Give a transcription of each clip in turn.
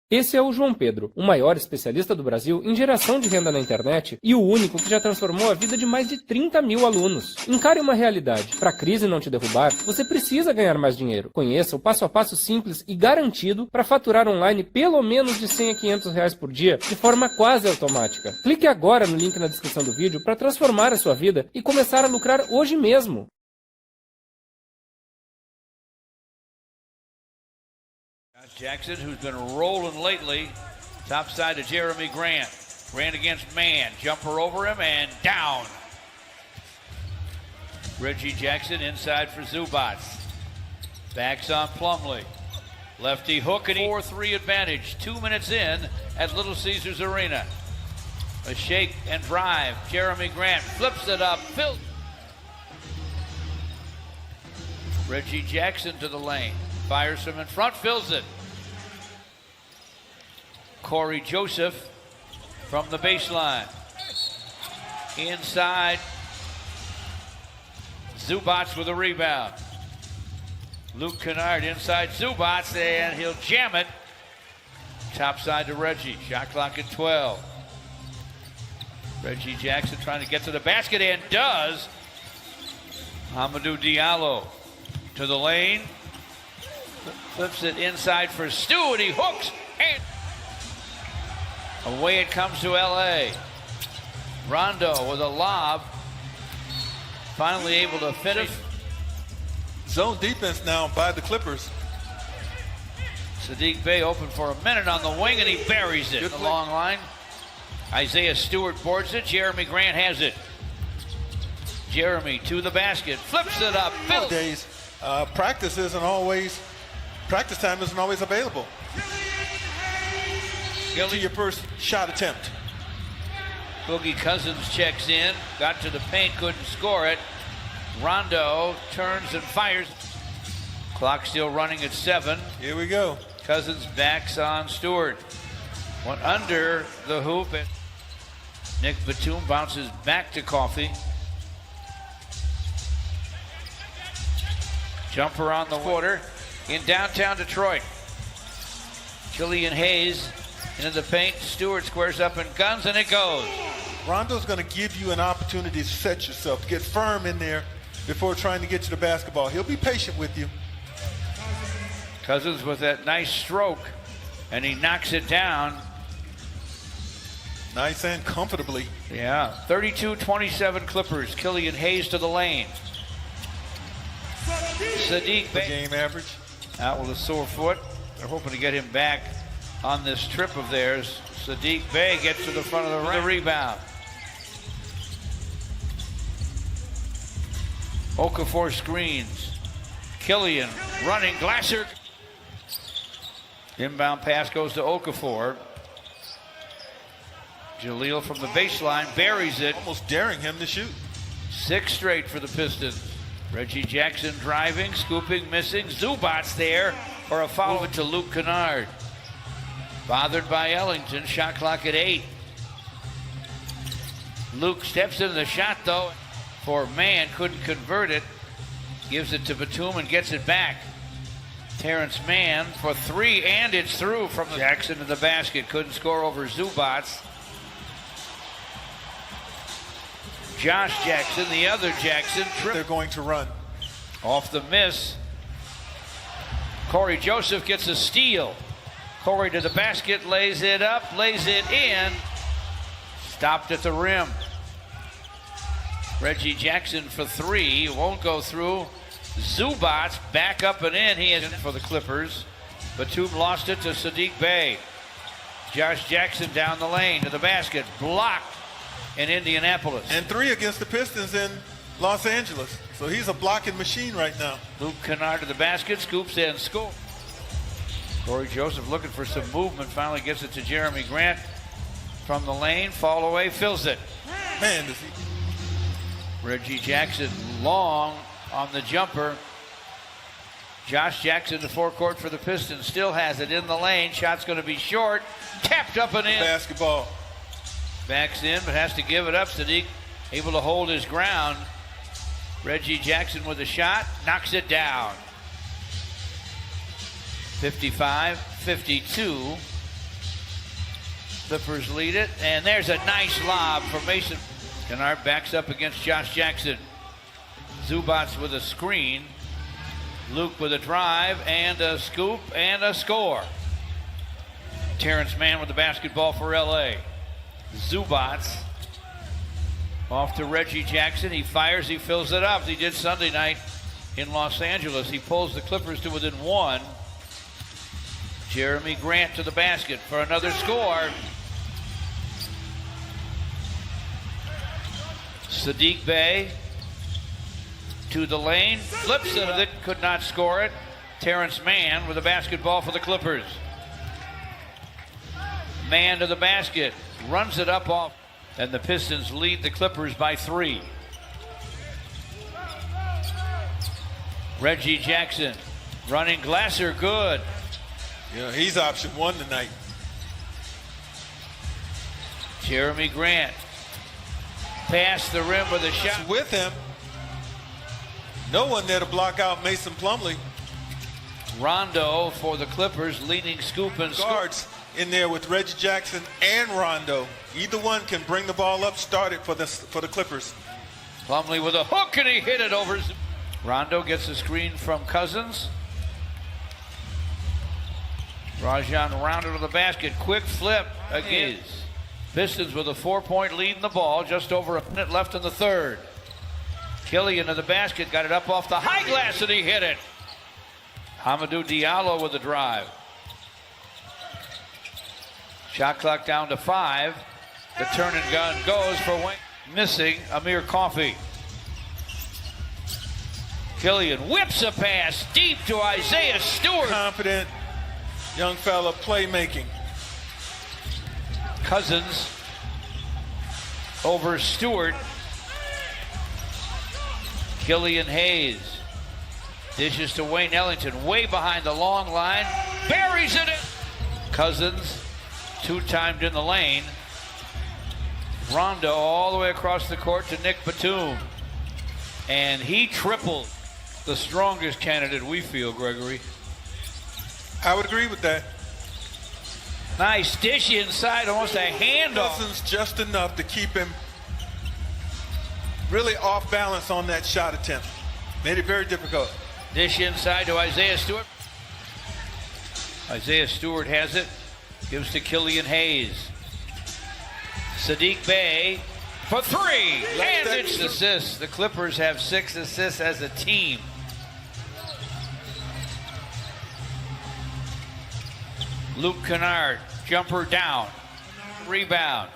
Esse é o João Pedro, o maior especialista do Brasil em geração de renda na internet e o único que já transformou a vida de mais de 30 mil alunos. Encare uma realidade. Para a crise não te derrubar, você precisa ganhar mais dinheiro. Conheça o passo a passo simples e garantido para faturar online pelo menos de 100 a 500 reais por dia de forma quase automática. Clique agora no link na descrição do vídeo para transformar a sua vida e começar a lucrar hoje mesmo. Jackson, who's been rolling lately, top side to Jeremy Grant. Grant against man, jumper over him and down. Reggie Jackson inside for Zubats. Backs on Plumlee. Lefty hook and 4-3 advantage. 2 minutes in at Little Caesars Arena. A shake and drive. Jeremy Grant flips it up. Reggie Jackson to the lane. Fires from in front, fills it. Corey Joseph from the baseline. Inside. Zubats with a rebound. Luke Kennard inside Zubats, and he'll jam it. Top side to Reggie. Shot clock at 12. Reggie Jackson trying to get to the basket and does. Amadou Diallo to the lane. Flips it inside for Stu, and he hooks, and away it comes to LA. Rondo with a lob. Finally able to finish. Zone defense now by the Clippers. Saddiq Bey open for a minute on the wing, and he buries it in the long line. Isaiah Stewart boards it. Jeremy Grant has it. Jeremy to the basket, flips it up. Nowadays, practice time isn't always available. To your first shot attempt. Boogie Cousins checks in, got to the paint, couldn't score it. Rondo turns and fires. Clock still running at 7. Here we go. Cousins backs on Stewart. Went under the hoop, and Nick Batum bounces back to Coffey. Jumper on the quarter in downtown Detroit. Killian Hayes into the paint. Stewart squares up and guns, and it goes. Rondo's going to give you an opportunity to set yourself, to get firm in there before trying to get to the basketball. He'll be patient with you. Cousins with that nice stroke, and he knocks it down. Nice and comfortably. Yeah, 32-27 Clippers. Killian Hayes to the lane. Saddiq Bey. Game average. Out with a sore foot. They're hoping to get him back on this trip of theirs. Saddiq Bey gets to the front of the rebound. Okafor screens. Killian running. Glasser. Inbound pass goes to Okafor. Jaleel from the baseline buries it. Almost daring him to shoot. 6 straight for the Pistons. Reggie Jackson driving, scooping, missing. Zubats there for a foul to Luke Kennard. Bothered by Ellington. Shot clock at 8. Luke steps into the shot though. For man, couldn't convert it. Gives it to Batum and gets it back. Terrence Mann for 3, and it's through from Jackson to the basket. Couldn't score over Zubats. Josh Jackson, the other Jackson. They're going to run. Off the miss. Corey Joseph gets a steal. Corey to the basket, lays it up, lays it in. Stopped at the rim. Reggie Jackson for 3, won't go through. Zubats back up and in. He is in for the Clippers. Batum lost it to Saddiq Bey. Josh Jackson down the lane to the basket, blocked in Indianapolis. And 3 against the Pistons in Los Angeles. So he's a blocking machine right now. Luke Kennard to the basket, scoops in, score. Corey Joseph looking for some movement, finally gets it to Jeremy Grant from the lane, fall away, fills it. Man, does he. Reggie Jackson long on the jumper. Josh Jackson to forecourt for the Pistons, still has it in the lane. Shot's going to be short, tapped up and in. Basketball. Backs in, but has to give it up. Saddiq able to hold his ground. Reggie Jackson with a shot, knocks it down. 55-52. Clippers lead it, and there's a nice lob for Mason. Kennard backs up against Josh Jackson. Zubats with a screen. Luke with a drive and a scoop and a score. Terrence Mann with the basketball for LA. Zubats off to Reggie Jackson. He fires, he fills it up. He did Sunday night in Los Angeles. He pulls the Clippers to within one. Jeremy Grant to the basket for another score. Sadiq Bey to the lane, flips it, could not score it. Terrence Mann with the basketball for the Clippers. Mann to the basket, runs it up off, and the Pistons lead the Clippers by 3. Reggie Jackson running Glasser, good. Yeah, he's option 1 tonight. Jeremy Grant past the rim with a shot. With him, no one there to block out Mason Plumlee. Rondo for the Clippers, leading scoop and guards in there with Reggie Jackson and Rondo. Either one can bring the ball up, start it for the Clippers. Plumlee with a hook, and he hit it over. Rondo gets a screen from Cousins. Rajon Rondo to the basket, quick flip again. Pistons with a 4-point lead in the ball, just over a minute left in the third. Killian to the basket, got it up off the high glass, and he hit it. Hamidou Diallo with the drive. Shot clock down to 5. The turn and gun goes for Wayne. Missing Amir Coffey. Killian whips a pass deep to Isaiah Stewart. Confident young fella, playmaking. Cousins over Stewart. Killian Hayes dishes to Wayne Ellington, way behind the long line, buries it in. Cousins, 2-timed in the lane. Rondo all the way across the court to Nick Batum, and he tripled. The strongest candidate we feel, Gregory. I would agree with that. Nice dish inside, almost a handoff. Cousins just enough to keep him really off balance on that shot attempt. Made it very difficult. Dish inside to Isaiah Stewart. Isaiah Stewart has it. Gives to Killian Hayes. Sadiq Bey for 3. And it's assists. The Clippers have 6 assists as a team. Luke Kennard, jumper down. Rebound.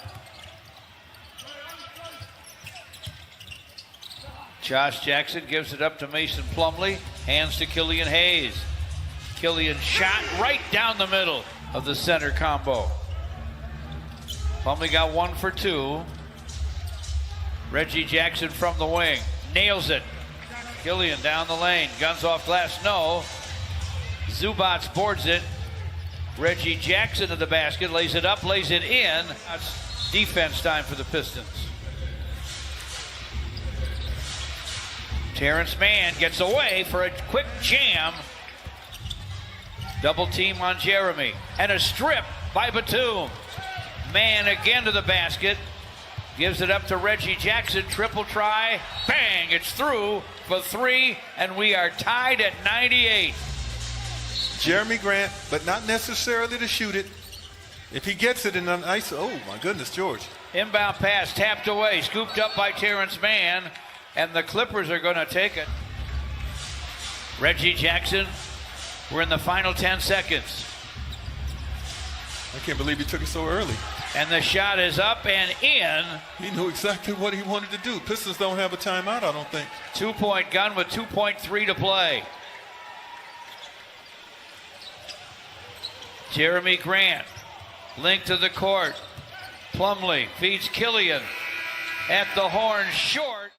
Josh Jackson gives it up to Mason Plumlee. Hands to Killian Hayes. Killian shot right down the middle of the center combo. Plumlee got 1 for 2. Reggie Jackson from the wing. Nails it. Killian down the lane. Guns off glass, no. Zubats boards it. Reggie Jackson to the basket. Lays it up, lays it in. That's defense time for the Pistons. Terrence Mann gets away for a quick jam. Double team on Jeremy. And a strip by Batum. Mann again to the basket. Gives it up to Reggie Jackson. Triple try. Bang! It's through for 3. And we are tied at 98. Jeremy Grant, but not necessarily to shoot it. If he gets it in an ice, oh my goodness, George. Inbound pass tapped away. Scooped up by Terrence Mann. And the Clippers are going to take it. Reggie Jackson, we're in the final 10 seconds. I can't believe he took it so early. And the shot is up and in. He knew exactly what he wanted to do. Pistons don't have a timeout, I don't think. 2-point gun with 2.3 to play. Jeremy Grant, linked to the court. Plumlee feeds Killian at the horn, short.